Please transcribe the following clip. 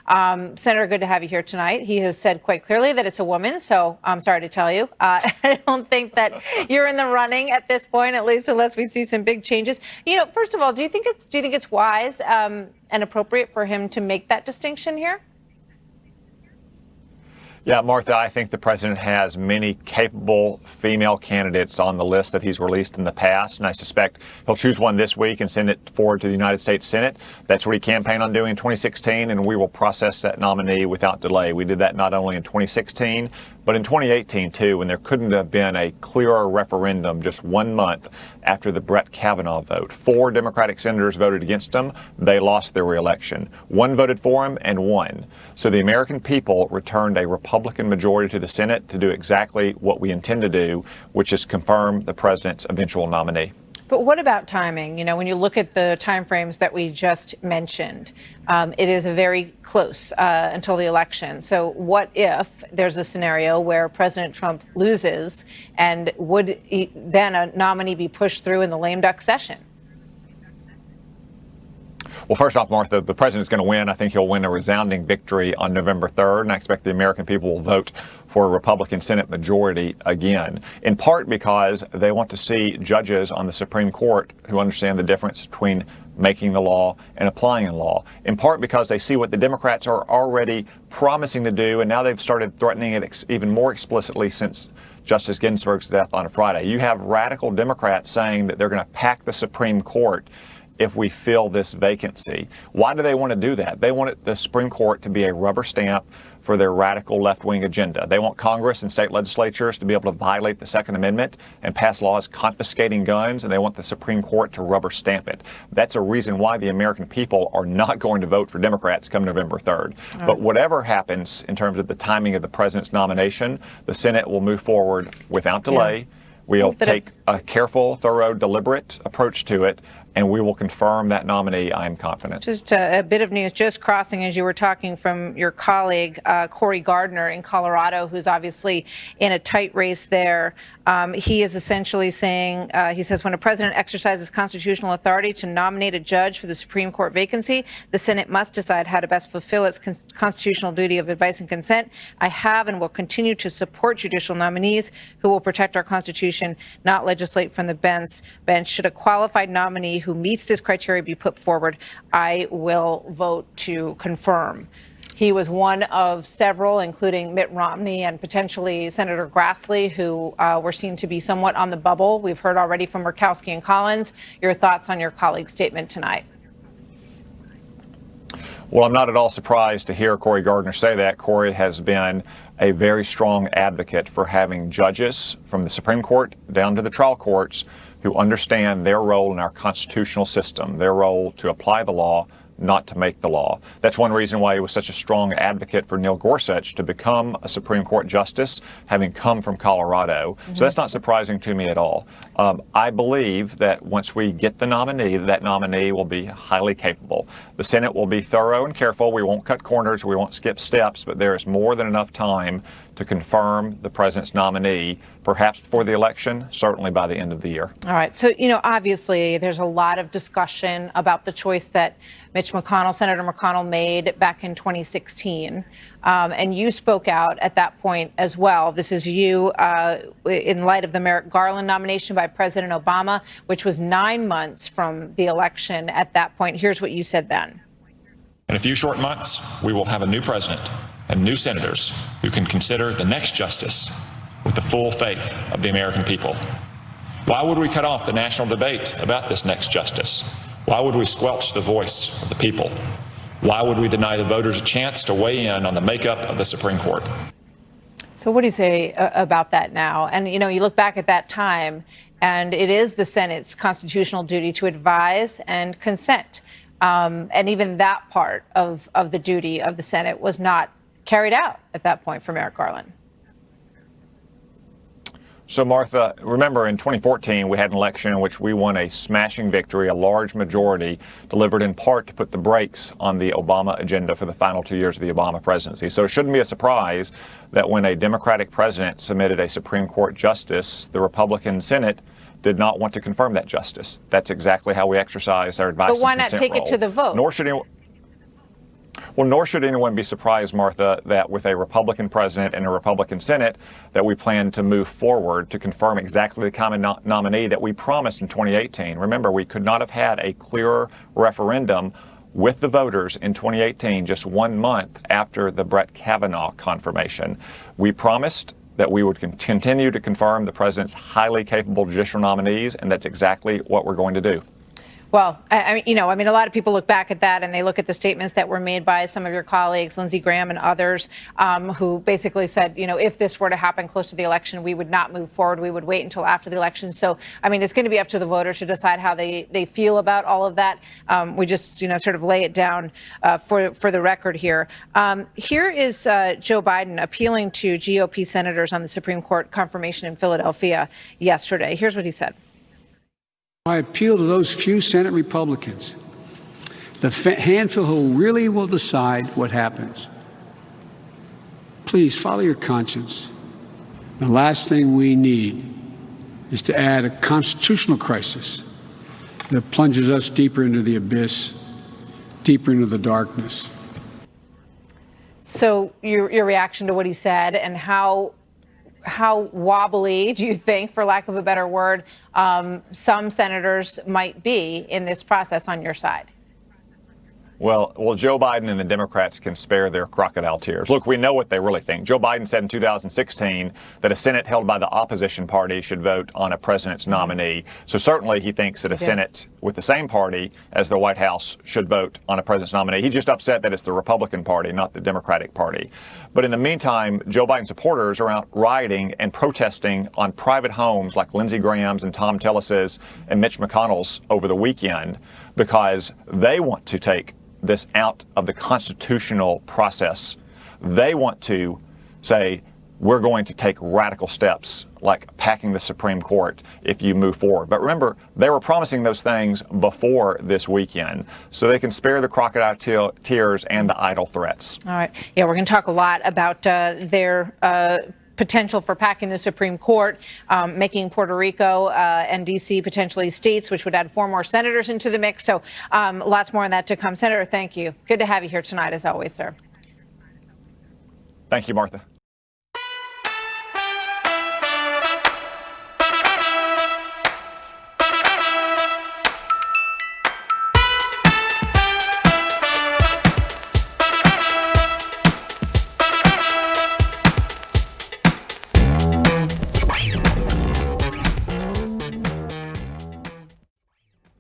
Senator, good to have you here tonight. He has said quite clearly that it's a woman, so I'm sorry to tell you. I don't think that you're in the running at this point, at least unless we see some big changes. First of all, do you think it's wise and appropriate for him to make that distinction here? Yeah, Martha, I think the president has many capable female candidates on the list that he's released in the past, and I suspect he'll choose one this week and send it forward to the United States Senate. That's what he campaigned on doing in 2016, and we will process that nominee without delay. We did that not only in 2016, but in 2018, too, when there couldn't have been a clearer referendum just 1 month after the Brett Kavanaugh vote. 4 Democratic senators voted against him. They lost their reelection. 1 voted for him and won. So the American people returned a Republican majority to the Senate to do exactly what we intend to do, which is confirm the president's eventual nominee. But what about timing? When you look at the timeframes that we just mentioned, it is very close until the election. So what if there's a scenario where President Trump loses, and would then a nominee be pushed through in the lame duck session? Well, first off, Martha, the president's going to win. I think he'll win a resounding victory on November 3rd, and I expect the American people will vote for a Republican Senate majority again, in part because they want to see judges on the Supreme Court who understand the difference between making the law and applying the law, in part because they see what the Democrats are already promising to do, and now they've started threatening it even more explicitly since Justice Ginsburg's death on a Friday. You have radical Democrats saying that they're going to pack the Supreme Court if we fill this vacancy. Why do they want to do that? They want the Supreme Court to be a rubber stamp for their radical left-wing agenda. They want Congress and state legislatures to be able to violate the Second Amendment and pass laws confiscating guns, and they want the Supreme Court to rubber stamp it. That's a reason why the American people are not going to vote for Democrats come November 3rd. But whatever happens in terms of the timing of the president's nomination, the Senate will move forward without delay. Yeah. We'll take a careful, thorough, deliberate approach to it, and we will confirm that nominee, I am confident. Just a bit of news just crossing as you were talking from your colleague, Cory Gardner in Colorado, who's obviously in a tight race there. He is essentially saying, he says, when a president exercises constitutional authority to nominate a judge for the Supreme Court vacancy, the Senate must decide how to best fulfill its constitutional duty of advice and consent. I have and will continue to support judicial nominees who will protect our Constitution, not legislate from the bench. Should a qualified nominee who meets this criteria be put forward, I will vote to confirm. He was one of several, including Mitt Romney and potentially Senator Grassley, who were seen to be somewhat on the bubble. We've heard already from Murkowski and Collins. Your thoughts on your colleague's statement tonight? Well, I'm not at all surprised to hear Cory Gardner say that. Cory has been a very strong advocate for having judges from the Supreme Court down to the trial courts who understand their role in our constitutional system, their role to apply the law, not to make the law. That's one reason why he was such a strong advocate for Neil Gorsuch to become a Supreme Court justice, having come from Colorado. Mm-hmm. So that's not surprising to me at all. I believe that once we get the nominee, that nominee will be highly capable. The Senate will be thorough and careful. We won't cut corners. We won't skip steps, but there is more than enough time to confirm the president's nominee, perhaps before the election, certainly by the end of the year. All right. So, obviously there's a lot of discussion about the choice that Mitch McConnell, Senator McConnell, made back in 2016. And you spoke out at that point as well. This is you in light of the Merrick Garland nomination by President Obama, which was 9 months from the election at that point. Here's what you said then. In a few short months, we will have a new president and new senators who can consider the next justice with the full faith of the American people. Why would we cut off the national debate about this next justice? Why would we squelch the voice of the people? Why would we deny the voters a chance to weigh in on the makeup of the Supreme Court? So what do you say about that now? And, you look back at that time, and it is the Senate's constitutional duty to advise and consent. And even that part of the duty of the Senate was not carried out at that point for Merrick Garland. So, Martha, remember in 2014, we had an election in which we won a smashing victory, a large majority, delivered in part to put the brakes on the Obama agenda for the final 2 years of the Obama presidency. So it shouldn't be a surprise that when a Democratic president submitted a Supreme Court justice, the Republican Senate did not want to confirm that justice. That's exactly how we exercise our advice and consent role. But why not take it to the vote? Nor should anyone. Well, nor should anyone be surprised, Martha, that with a Republican president and a Republican Senate, that we plan to move forward to confirm exactly the common nominee that we promised in 2018. Remember, we could not have had a clearer referendum with the voters in 2018, just 1 month after the Brett Kavanaugh confirmation. We promised that we would continue to confirm the president's highly capable judicial nominees, and that's exactly what we're going to do. Well, a lot of people look back at that and they look at the statements that were made by some of your colleagues, Lindsey Graham and others, who basically said, if this were to happen close to the election, we would not move forward. We would wait until after the election. So, it's going to be up to the voters to decide how they feel about all of that. We just, sort of lay it down for the record here. Here is Joe Biden appealing to GOP senators on the Supreme Court confirmation in Philadelphia yesterday. Here's what he said. I appeal to those few Senate Republicans, the handful who really will decide what happens. Please follow your conscience. The last thing we need is to add a constitutional crisis that plunges us deeper into the abyss, deeper into the darkness. So your reaction to what he said and how wobbly do you think, for lack of a better word, some senators might be in this process on your side? Well, Joe Biden and the Democrats can spare their crocodile tears. Look, we know what they really think. Joe Biden said in 2016 that a Senate held by the opposition party should vote on a president's nominee. So certainly he thinks that a Senate with the same party as the White House should vote on a president's nominee. He's just upset that it's the Republican Party, not the Democratic Party. But in the meantime, Joe Biden supporters are out rioting and protesting on private homes like Lindsey Graham's and Tom Tillis's and Mitch McConnell's over the weekend because they want to take this out of the constitutional process. They want to say, we're going to take radical steps like packing the Supreme Court if you move forward. But remember, they were promising those things before this weekend, so they can spare the crocodile tears and the idle threats. All right. Yeah, we're going to talk a lot about their potential for packing the Supreme Court, making Puerto Rico and D.C. potentially states, which would add 4 more senators into the mix. So lots more on that to come. Senator, thank you. Good to have you here tonight, as always, sir. Thank you, Martha.